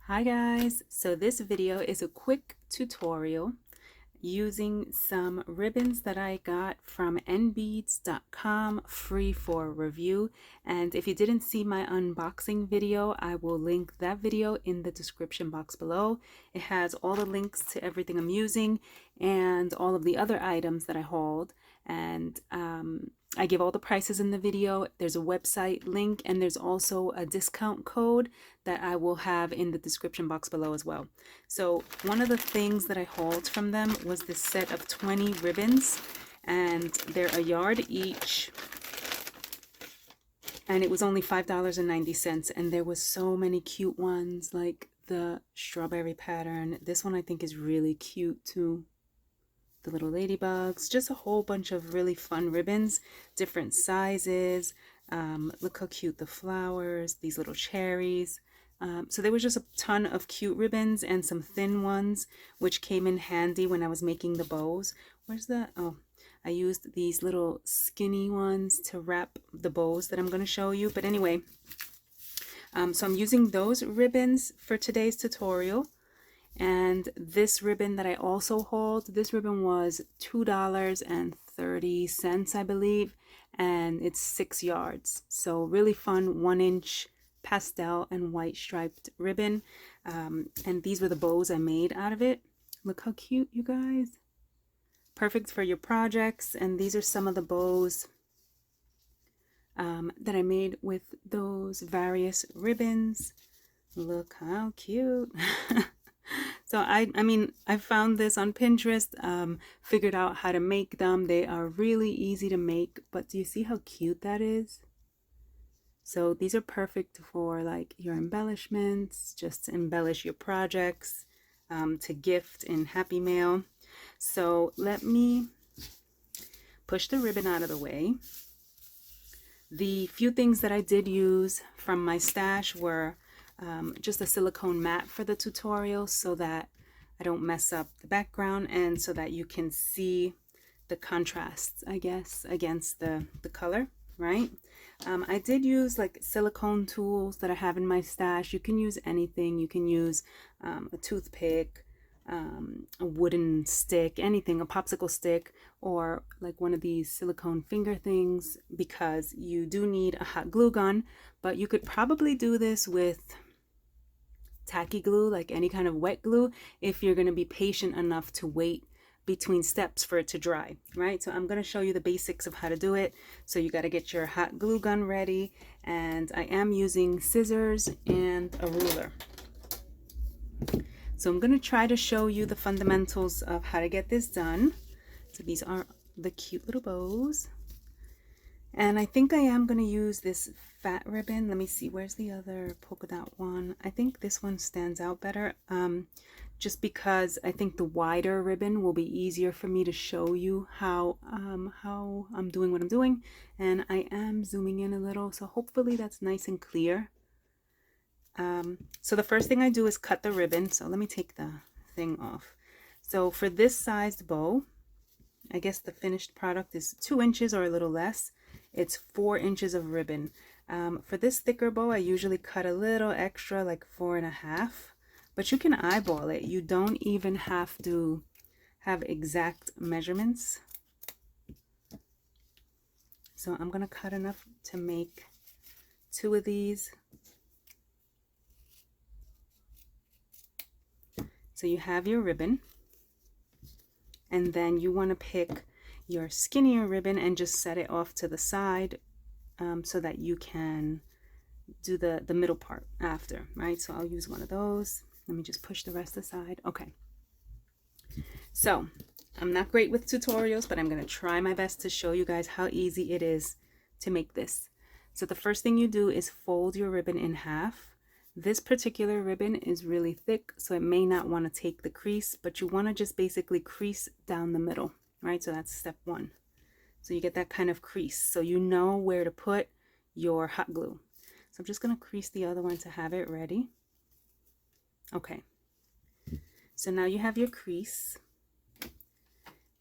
Hi guys, so this video is a quick tutorial using some ribbons that I got from nbeads.com free for review. And if you didn't see my unboxing video, I will link that video in the description box below. It has all the links to everything I'm using and all of the other items that I hauled. And I give all the prices in the video. There's a website link and there's also a discount code that I will have in the description box below as well. So one of the things that I hauled from them was this set of 20 ribbons, and they're a yard each, and it was only $5.90, and there was so many cute ones like the strawberry pattern. This one I think is really cute too. The little ladybugs, just a whole bunch of really fun ribbons, different sizes. Look how cute the flowers, these little cherries. So there was just a ton of cute ribbons and some thin ones, which came in handy when I was making the bows. Where's that? Oh, I used these little skinny ones to wrap the bows that I'm going to show you. But anyway, so I'm using those ribbons for today's tutorial. And this ribbon that I also hauled, this ribbon was $2.30, I believe, and it's 6 yards. So really fun 1-inch pastel and white striped ribbon. And these were the bows I made out of it. Look how cute, you guys. Perfect for your projects. And these are some of the bows that I made with those various ribbons. Look how cute. So I mean, I found this on Pinterest, figured out how to make them. They are really easy to make, but do you see how cute that is? So these are perfect for like your embellishments, just to embellish your projects, to gift in Happy Mail. So let me push the ribbon out of the way. The few things that I did use from my stash were just a silicone mat for the tutorial so that I don't mess up the background and so that you can see the contrasts, I guess, against the color, right? I did use like silicone tools that I have in my stash. You can use anything. You can use a toothpick, a wooden stick, anything, a popsicle stick, or like one of these silicone finger things, because you do need a hot glue gun. But you could probably do this with tacky glue, like any kind of wet glue, if you're going to be patient enough to wait between steps for it to dry, right? So I'm going to show you the basics of how to do it. So you got to get your hot glue gun ready, and I am using scissors and a ruler. So I'm going to try to show you the fundamentals of how to get this done. So these are the cute little bows. And I think I am going to use this fat ribbon. Let me see, where's the other polka dot one? I think this one stands out better, just because I think the wider ribbon will be easier for me to show you how I'm doing what I'm doing. And I am zooming in a little, so hopefully that's nice and clear. So the first thing I do is cut the ribbon. So let me take the thing off. So for this sized bow, I guess the finished product is 2 inches or a little less. It's 4 inches of ribbon. For this thicker bow, I usually cut a little extra, like 4.5, but you can eyeball it. You don't even have to have exact measurements. So I'm gonna cut enough to make 2 of these. So you have your ribbon, and then you want to pick your skinnier ribbon and just set it off to the side, so that you can do the middle part after, right? So I'll use one of those. Let me just push the rest aside. Okay. So I'm not great with tutorials, but I'm going to try my best to show you guys how easy it is to make this. So the first thing you do is fold your ribbon in half. This particular ribbon is really thick, so it may not want to take the crease, but you want to just basically crease down the middle, right? So that's step 1. So you get that kind of crease, so you know where to put your hot glue. So I'm just going to crease the other one to have it ready. Okay. So now you have your crease,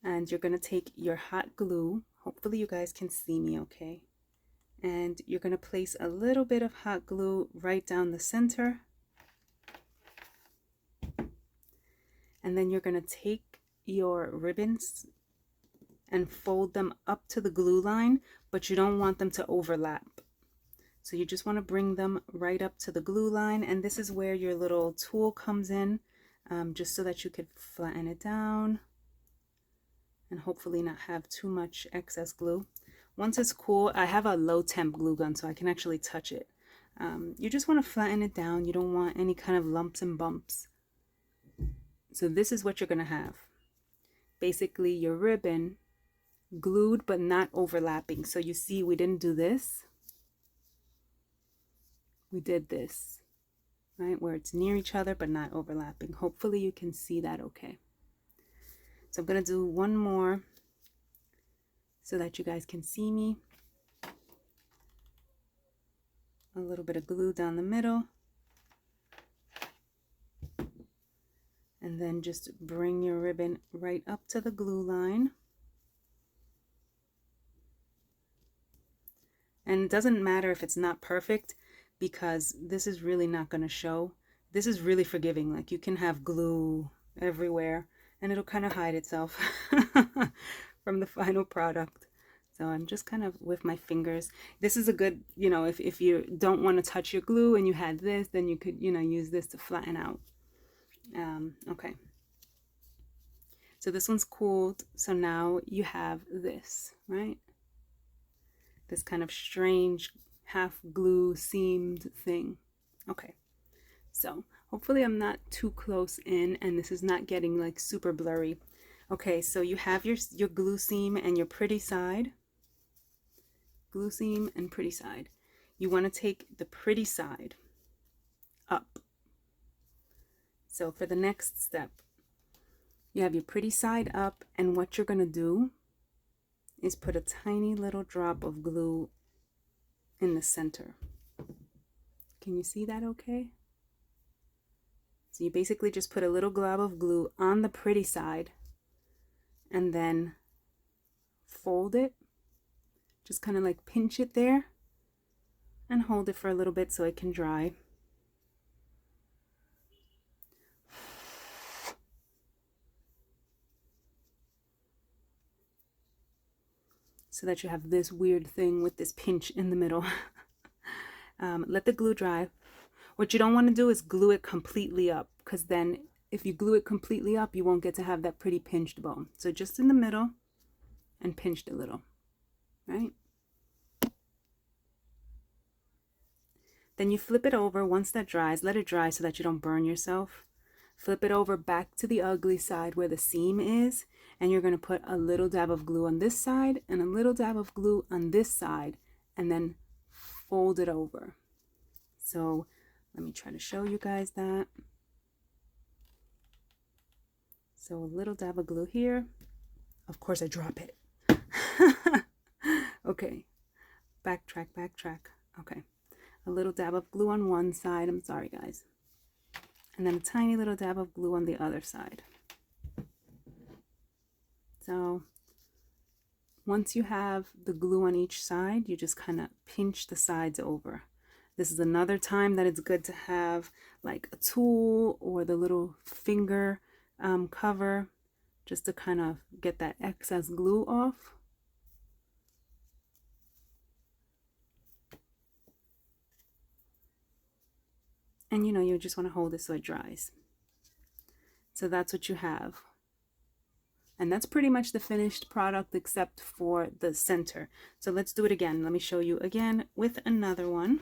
and you're going to take your hot glue. Hopefully you guys can see me okay. And you're going to place a little bit of hot glue right down the center. And then you're going to take your ribbons and fold them up to the glue line, but you don't want them to overlap. So you just want to bring them right up to the glue line, and this is where your little tool comes in, just so that you could flatten it down and hopefully not have too much excess glue. Once it's cool, I have a low temp glue gun so I can actually touch it. You just want to flatten it down. You don't want any kind of lumps and bumps. So this is what you're going to have. Basically your ribbon glued but not overlapping. So you see we didn't do this. We did this, right? Where it's near each other but not overlapping. Hopefully you can see that okay. So I'm going to do one more so that you guys can see me. A little bit of glue down the middle. And then just bring your ribbon right up to the glue line. And it doesn't matter if it's not perfect, because this is really not going to show. This is really forgiving. Like, you can have glue everywhere and it'll kind of hide itself from the final product. So I'm just kind of with my fingers. This is a good, you know, if you don't want to touch your glue and you had this, then you could, you know, use this to flatten out. Okay. So this one's cooled. So now you have this, right? This kind of strange half glue seamed thing. Okay. So hopefully I'm not too close in and this is not getting like super blurry. Okay, so you have your glue seam and your pretty side. Glue seam and pretty side. You want to take the pretty side up. So for the next step, you have your pretty side up, and what you're going to do is put a tiny little drop of glue in the center. Can you see that okay? So you basically just put a little glob of glue on the pretty side and then fold it. Just kind of like pinch it there and hold it for a little bit so it can dry. So that you have this weird thing with this pinch in the middle. Let the glue dry. What you don't want to do is glue it completely up, because then if you glue it completely up, you won't get to have that pretty pinched bow. So just in the middle and pinched a little, right? Then you flip it over. Once that dries, let it dry so that you don't burn yourself. Flip it over back to the ugly side where the seam is, and you're going to put a little dab of glue on this side and a little dab of glue on this side, and then fold it over. So let me try to show you guys that. So a little dab of glue here. Of course I drop it. Okay, backtrack. Okay, a little dab of glue on one side. I'm sorry guys. And then a tiny little dab of glue on the other side. So once you have the glue on each side, you just kind of pinch the sides over. This is another time that it's good to have like a tool or the little finger cover, just to kind of get that excess glue off. And you know, you just want to hold it so it dries. So that's what you have. And that's pretty much the finished product except for the center. So let's do it again. Let me show you again with another one.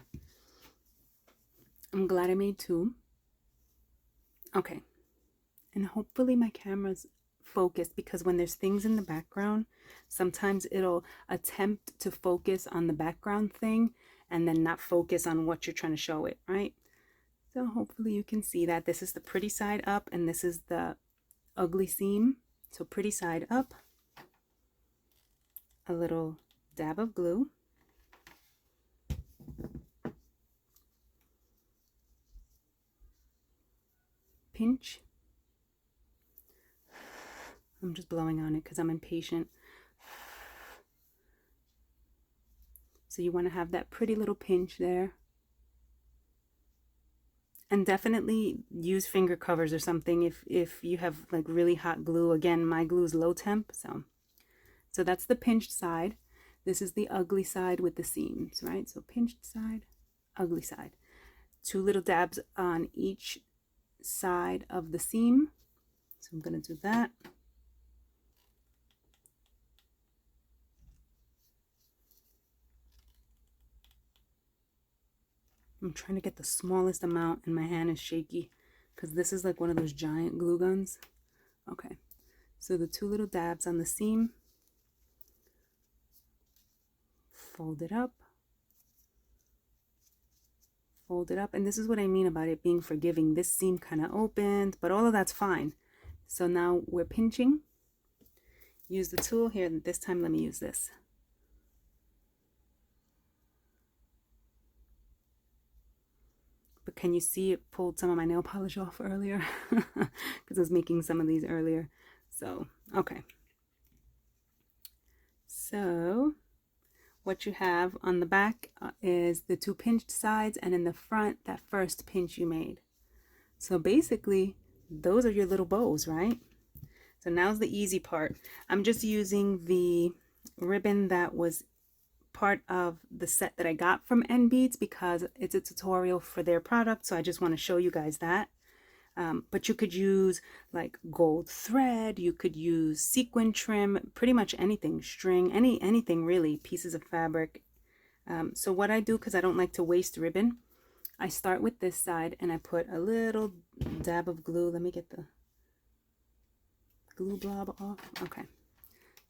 I'm glad I made two. Okay. And hopefully my camera's focused, because when there's things in the background, sometimes it'll attempt to focus on the background thing and then not focus on what you're trying to show it, right? So hopefully you can see that. This is the pretty side up and this is the ugly seam. So pretty side up, a little dab of glue, pinch. I'm just blowing on it because I'm impatient. So you want to have that pretty little pinch there. And definitely use finger covers or something if you have like really hot glue. Again, my glue is low temp, so that's the pinched side. This is the ugly side with the seams, right? So pinched side, ugly side. 2 little dabs on each side of the seam. So I'm going to do that. I'm trying to get the smallest amount and my hand is shaky because this is like one of those giant glue guns. Okay, so the 2 little dabs on the seam, fold it up, and this is what I mean about it being forgiving. This seam kind of opened, but all of that's fine. So now we're pinching. Use the tool here, and this time let me use this. But can you see it pulled some of my nail polish off earlier? Because I was making some of these earlier. So, okay. So, what you have on the back is the 2 pinched sides, and in the front, that first pinch you made. So basically, those are your little bows, right? So now's the easy part. I'm just using the ribbon that was part of the set that I got from NBeads because it's a tutorial for their product, so I just want to show you guys that. But you could use like gold thread, you could use sequin trim, pretty much anything, string, anything really, pieces of fabric. So what I do, because I don't like to waste ribbon, I start with this side and I put a little dab of glue. Let me get the glue blob off. Okay.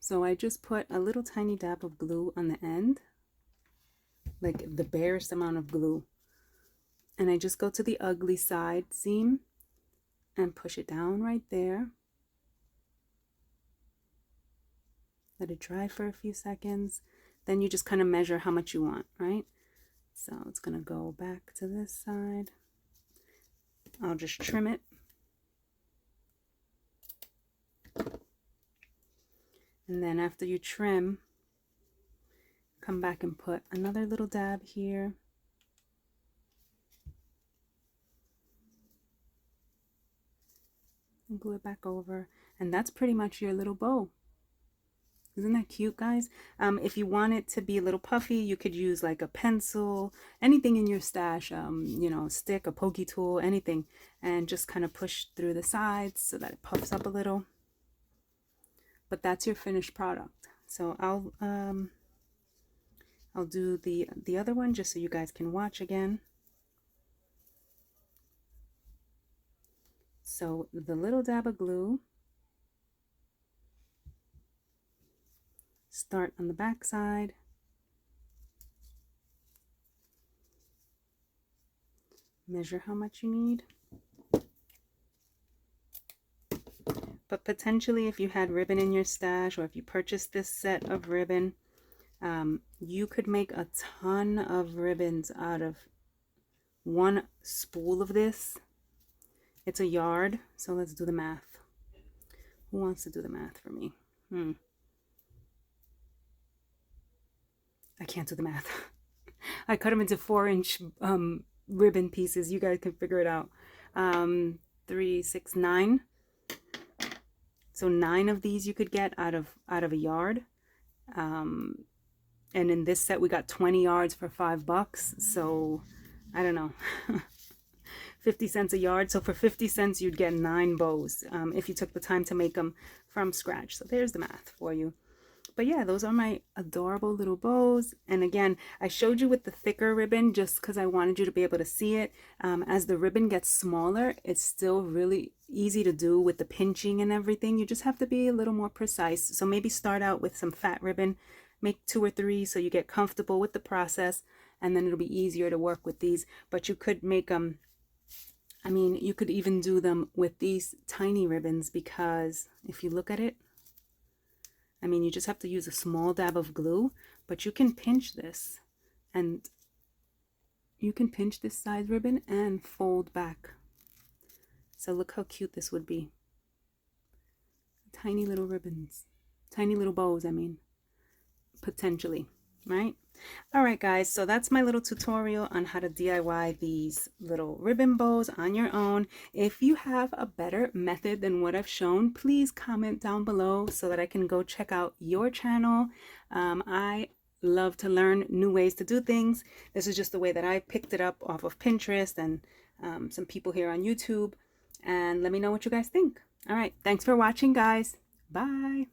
So I just put a little tiny dab of glue on the end, like the barest amount of glue. And I just go to the ugly side seam and push it down right there. Let it dry for a few seconds. Then you just kind of measure how much you want, right? So it's going to go back to this side. I'll just trim it. And then after you trim, come back and put another little dab here. And glue it back over. And that's pretty much your little bow. Isn't that cute, guys? If you want it to be a little puffy, you could use like a pencil, anything in your stash, you know, stick, a pokey tool, anything, and just kind of push through the sides so that it puffs up a little. But that's your finished product. So I'll do the other one just so you guys can watch again. So the little dab of glue, start on the back side, measure how much you need. But potentially if you had ribbon in your stash, or if you purchased this set of ribbon, you could make a ton of ribbons out of one spool of this. It's a yard, so let's do the math. Who wants to do the math for me? I can't do the math. I cut them into 4-inch ribbon pieces. You guys can figure it out. 3, 6, 9. So 9 of these you could get out of a yard. And in this set we got 20 yards for $5. So I don't know. 50 cents a yard. So for 50 cents you'd get 9 bows if you took the time to make them from scratch. So there's the math for you. But yeah, those are my adorable little bows. And again, I showed you with the thicker ribbon just because I wanted you to be able to see it. As the ribbon gets smaller, it's still really easy to do with the pinching and everything. You just have to be a little more precise. So maybe start out with some fat ribbon, make 2 or 3 so you get comfortable with the process, and then it'll be easier to work with these. But you could make them, I mean, you could even do them with these tiny ribbons, because if you look at it, I mean, you just have to use a small dab of glue, but you can pinch this, and you can pinch this side ribbon and fold back. So look how cute this would be. Tiny little ribbons, tiny little bows, I mean, potentially, right? All right, guys, so that's my little tutorial on how to DIY these little ribbon bows on your own. If you have a better method than what I've shown, please comment down below so that I can go check out your channel. I love to learn new ways to do things. This is just the way that I picked it up off of Pinterest and some people here on YouTube. And let me know what you guys think. All right, thanks for watching, guys. Bye.